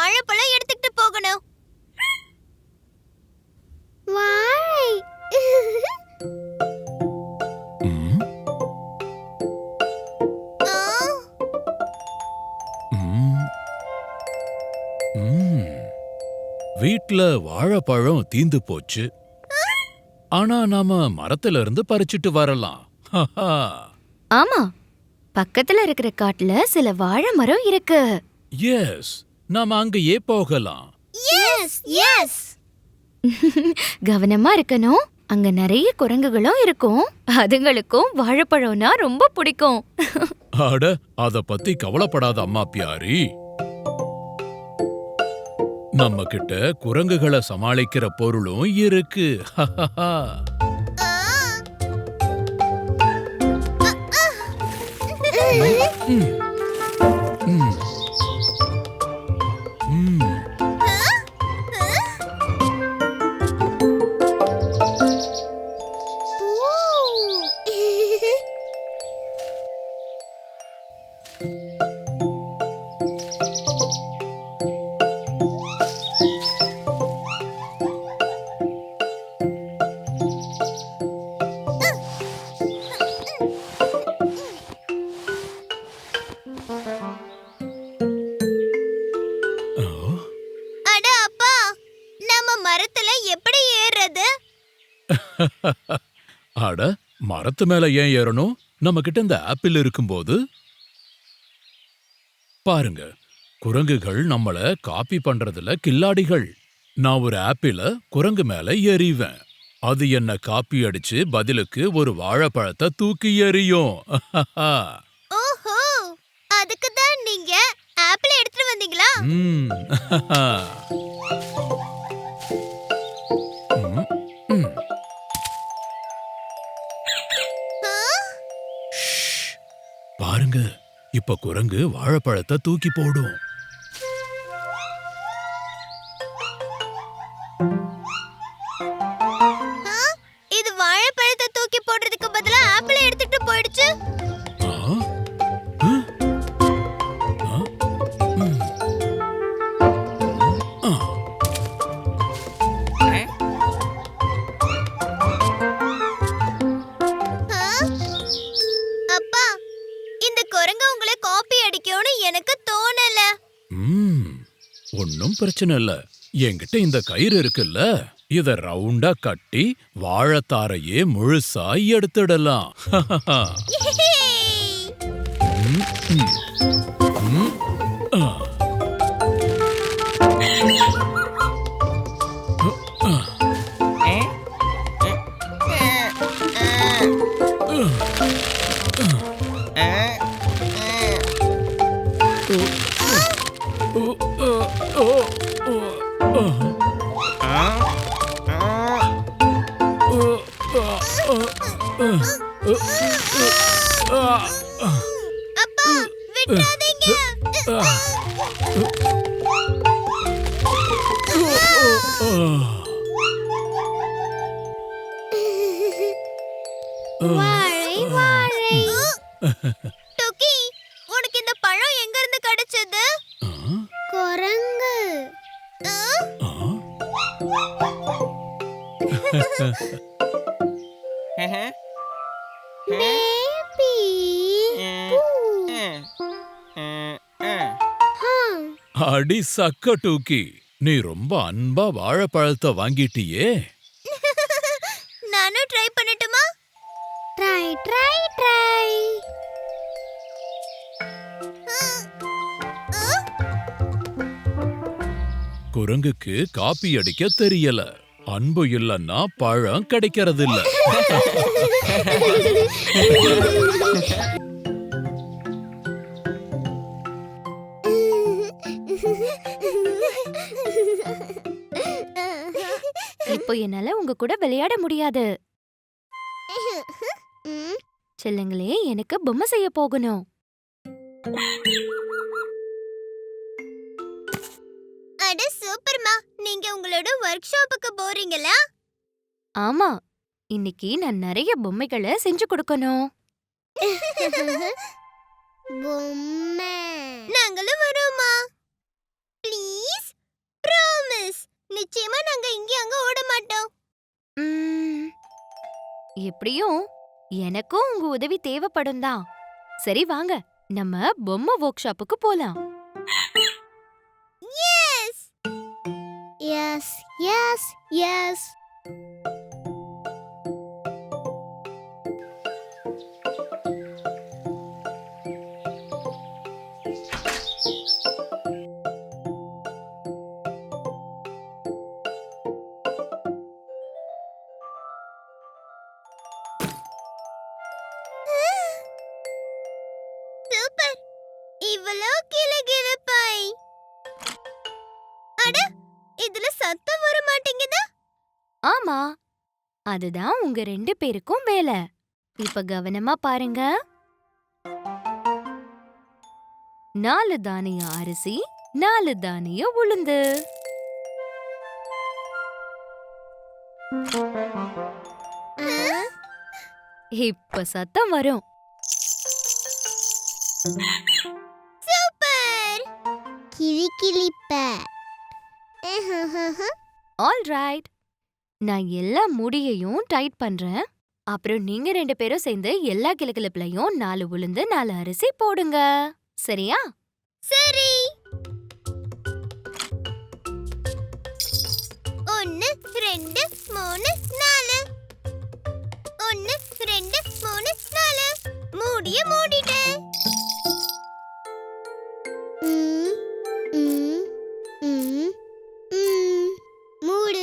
வாழைப்பழம் எடுத்துக்கிட்டு போகணும். வாழை. வீட்ல வாழைப்பழம் தீந்து போச்சு. ஆனா நாம மரத்துல இருந்து பறிச்சிட்டு வரலாம். ஆமா, பக்கத்துல இருக்கிற காட்டுல சில வாழை மரம் இருக்கு. எஸ், நாம அங்கேயே போகலாம். Yes yes. கவனமா இருக்கணும். அங்க நிறைய குரங்குகளும் இருக்கும். அதுங்களுக்கும் வாழைப்பழம்னா ரொம்ப பிடிக்கும். அட, அத பத்தி கவலைப்படாத அம்மா பியாரி. நம்ம கிட்ட குரங்குகளை சமாளிக்கிற பொருளும் இருக்கு. அட அப்பா, நம்ம மரத்துல எப்படி ஏறுறது? அட, மரத்து மேல ஏன் ஏறணும்? நம்ம கிட்ட இந்த ஆப்பிள் இருக்கும்போது பாருங்க, குரங்குகள் நம்மள காப்பி பண்றதுல கில்லாடிகள். நான் ஒரு ஆப்பிள குரங்கு மேல எறிவேன். அது என்ன காப்பி அடிச்சு பதிலுக்கு ஒரு வாழைப்பழத்தை தூக்கி எறியும். ஓஹோ, அதுக்கு தான் நீங்க ஆப்பிள் எடுத்துட்டு வந்தீங்களா? பாருங்க, இப்ப குரங்கு வாழைப்பழத்தை தூக்கி போடும். இது வாழைப்பழத்தை தூக்கி போடுறதுக்கு பதிலா ஆப்பிள் எடுத்துட்டு போயிடுச்சு. அப்பா, இந்த குரங்கு உங்களை காப்பி அடிக்கும்னு எனக்கு தோணல. ஒன்னும் பிரச்சனை இல்ல. என்கிட்ட இந்த கயிறு இருக்குல்ல, இத ரவுண்டா கட்டி வாழைத்தாரையே முழுசா எடுத்துடலாம். அப்பா, விட்டாதீங்க. வாழை வாழை. டுக்கி, உனக்கு இந்த பழம் எங்க இருந்து கிடைச்சது? குரங்கு. பேபி. அடி சக்க டூக்கி, நீ ரொம்ப அன்பா வாழைப்பழத்தை வாங்கிட்டியே. நானும் ட்ரை பண்ணட்டுமா? Try try try. குரங்குக்கு காப்பி அடிக்க தெரியல. அன்பு இல்லன்னா பழம் கிடைக்கிறது இல்ல. இப்போ என்னால உங்க கூட விளையாட முடியாது. செல்லுங்களே, எனக்கு பொம்மை செய்ய போகணும். அட சூப்பர்மா, நீங்க உங்களோட ஒர்க் ஷாப்புக்கு போறீங்களா? ஆமா, இன்னைக்கு நான் நிறைய பொம்மைகளை செஞ்சு கொடுக்கணும். பொம்மை நாங்களும் வரோமா? ப்ளீஸ். நிச்சயமா நாங்க இங்க அங்க ஓட மாட்டோம். ம், எப்படியும் எனக்கும் உங்க உதவி தேவைப்படும் தான். சரி வாங்க, நம்ம பொம்மை ஒர்க் ஷாப்புக்கு போலாம். Yes yes yes yes. Super, இவ்வளோ கிளுகிளுப்பை. அட, இதுல சத்தம் வர மாட்டேங்குதா? ஆமா, அதுதான் உங்க 2 பேருக்கும் வேலை. இப்ப கவனமா பாருங்க. 4 தானிய அரிசி, 4 தானிய உளுந்து. இப்ப சத்தம் வரும். சூப்பர், கிளிகிளிப்ப. ஆல் ரைட், நான் எல்லா முடியையும் டைட் பண்றேன். அப்புறம் நீங்க 2 பேரும் சேர்ந்து எல்லா கிளுகிளுப்புலயும் 4 உளுந்து 4 அரிசி போடுங்க. சரியா? சரி. 1 2 3 4. 1 2 3 4. மூடிய மூடிட்டேன். மூடு.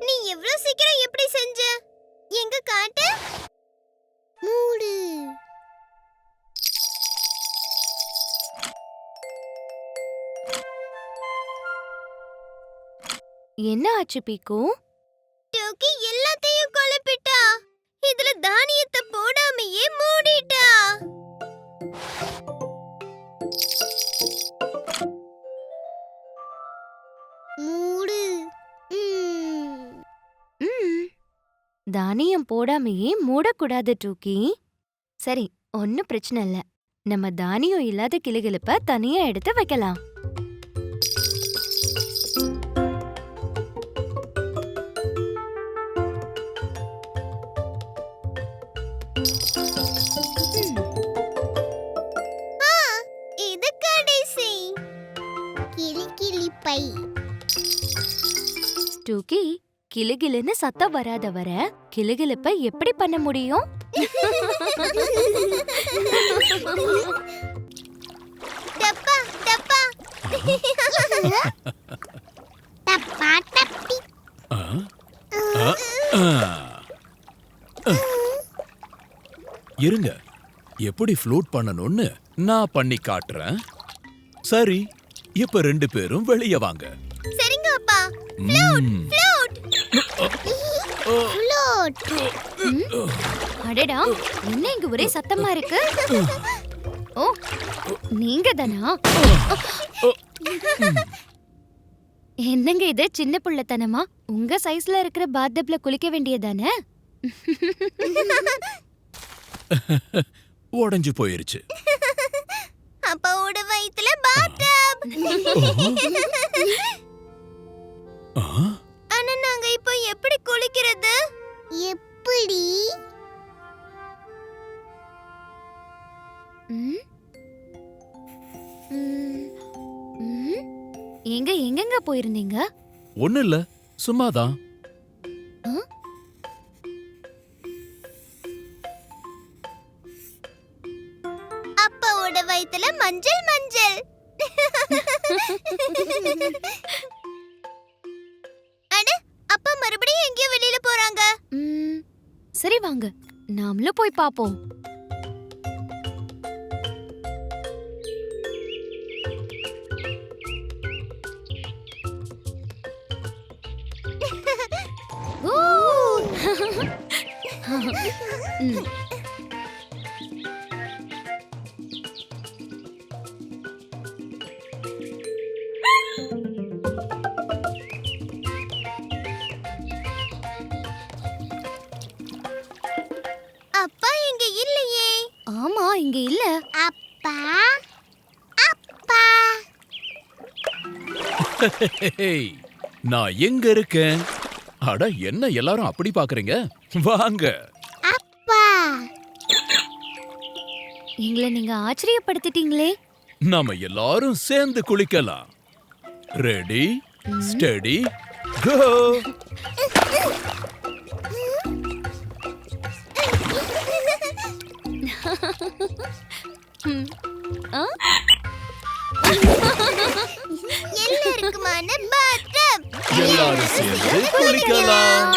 நீ எவ்வளவு சீக்கிரம் எப்படி செஞ்ச? எங்க காட்டு. மூடு. என்ன ஆச்சு பீக்கு? டோக்கி எல்லாத்தையும் குழப்பிட்டா. இதுல தானியத்தை போடாமையே மூடிட்டா. மூடு. ம், தானியம் போடாமையே மூடக்கூடாது டூக்கி. சரி, ஒன்னும் பிரச்சனை இல்ல. நம்ம தானியம் இல்லாத கிளுகிளுப்ப தனியா எடுத்து வைக்கலாம். இது கடைசி கிளிகிளிப்பை. டூக்கி, கிளுகிளுன்னு சத்தம் வராத வர கிளுகிளுப்ப எப்படி பண்ண முடியும்? டப்பா டப்பா. டப்பா டப்பி. ஆ? ஆ, ஆ. இருங்க, எப்படி ஃப்ளூட் பண்ணணும்னு நான் பண்ணி காட்டுறேன். சரி, இப்ப 2 பேரும் வெளியே வாங்க. சரிங்க அப்பா. ம். ஃப்ளூட். ஃப்ளூட். அடடா, என்ன இங்க ஒரே சத்தமா இருக்கு? ஓ, நீங்க தானா? என்னங்க இது சின்ன புள்ளத்தனமா? உங்க சைஸ்ல இருக்கிற பாத்டப்ல குளிக்க வேண்டியதானே? உடைஞ்சு போயிருச்சு. அப்பாவோட வயித்துல பாத்டப். ஆ? ஆனா நாங்க இப்போ எப்படி குளிக்கிறது? எப்படி? ம்? ம், ம். எங்கெங்க போயிருந்தீங்க? ஒண்ணு இல்ல, சும்மாதான். அப்பாவோட வயித்துல மஞ்சள் மஞ்சள். அட, அப்பா மறுபடியும் எங்கேயோ வெளியில போறாங்க. ம், சரி வாங்க, நாமளும் போய் பாப்போம். ம். இங்க இல்ல. அப்பா அப்பா ஹேய், நான் எங்க இருக்கேன்? அட, என்ன எல்லாரும் அப்படி பாக்குறீங்க? வாங்க. அப்பா எங்களை நீங்க ஆச்சரியப்படுத்திட்டீங்களே. நாம எல்லாரும் சேர்ந்து குளிக்கலாம். ரெடி, ஸ்டெடி, கோ. ம். ஆ? எல்லாருக்குமான பாத்டப். எல்லாரும் சேர்ந்து குளிக்கலாம்.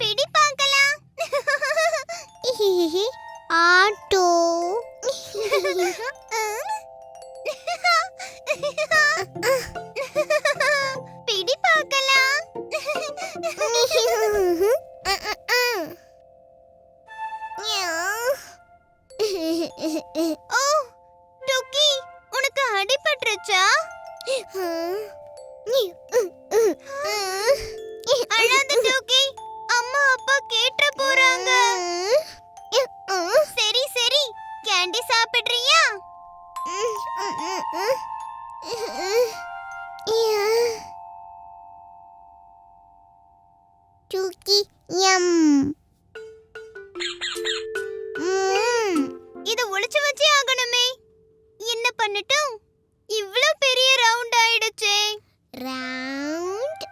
பிடி பார்க்கலாம். ஆட்டோ. பிடி பார்க்கலாம். ஓ, டுக்கி, உனக்கு அடிபட்டுருச்சா? அழாத டுக்கி, அம்மா அப்பா கேட்ற போறாங்க. சரி சரி, கேண்டி சாப்பிடுறியா? டுக்கி யம். இத ஒளிச்சு வச்சே ஆகணுமே. என்ன பண்ணட்டும்? இவ்ளோ பெரிய ரவுண்ட் ஆயிடுச்சே. Round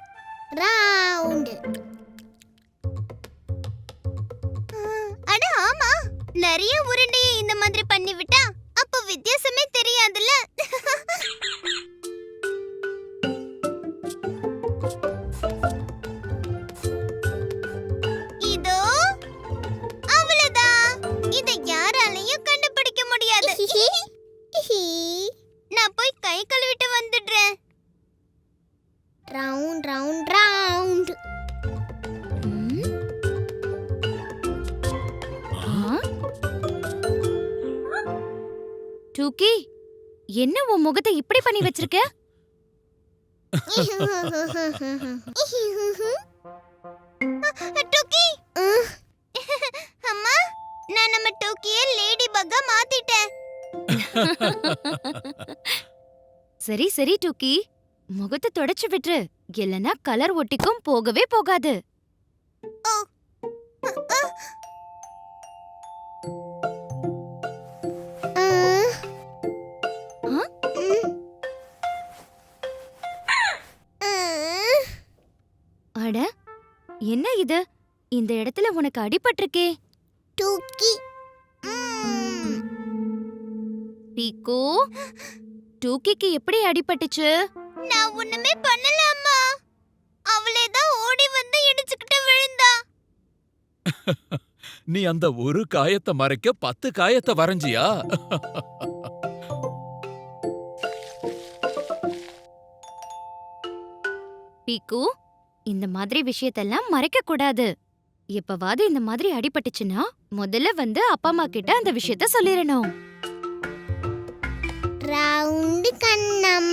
round. அட ஆமா, நிறைய உருண்டையை இந்த மாதிரி பண்ணி விட்டா அப்ப வித்தியாசமே தெரியாதுல்ல. இதோ அவ்வளவுதான். இத யாராலையும் கண்டுபிடிக்க முடியாது. நான் போய் கை கழுவிட்டு வந்துடுறேன். Round round round. ம். ஆ? டூக்கி, என்ன உன் முகத்தை இப்படி பண்ணி வச்சிருக்க? டுக்கி. அம்மா, நான் நம்ம டுக்கியை லேடி பக்கா மாத்திட்டேன். சரி சரி டூக்கி, முகத்தை தொடச்சு விட்டுரு. இல்லனா கலர் ஒட்டிக்கும், போகவே போகாது. ஆ? அட, என்ன இது? இந்த இடத்துல உனக்கு அடிபட்டிருக்கே. டுக்கி. பீக்கோ, டூக்கிக்கு எப்படி அடிபட்டுச்சு? நான் ஒண்ணுமே பண்ணல அம்மா. அவளே தான் ஓடி வந்து இடிச்சுக்கிட்டு விழுந்தா. நீ அந்த ஒரு காயத்தை மறைக்க 10 காயத்தை வரைஞ்சியா? பீக்கு, இந்த மாதிரி விஷயத்தெல்லாம் மறைக்க கூடாது. எப்பவாவது இந்த மாதிரி அடிபட்டுச்சுன்னா முதல்ல வந்து அப்பா அம்மா கிட்ட அந்த விஷயத்த சொல்லிரணும். ரவுண்ட் கண்ணம்.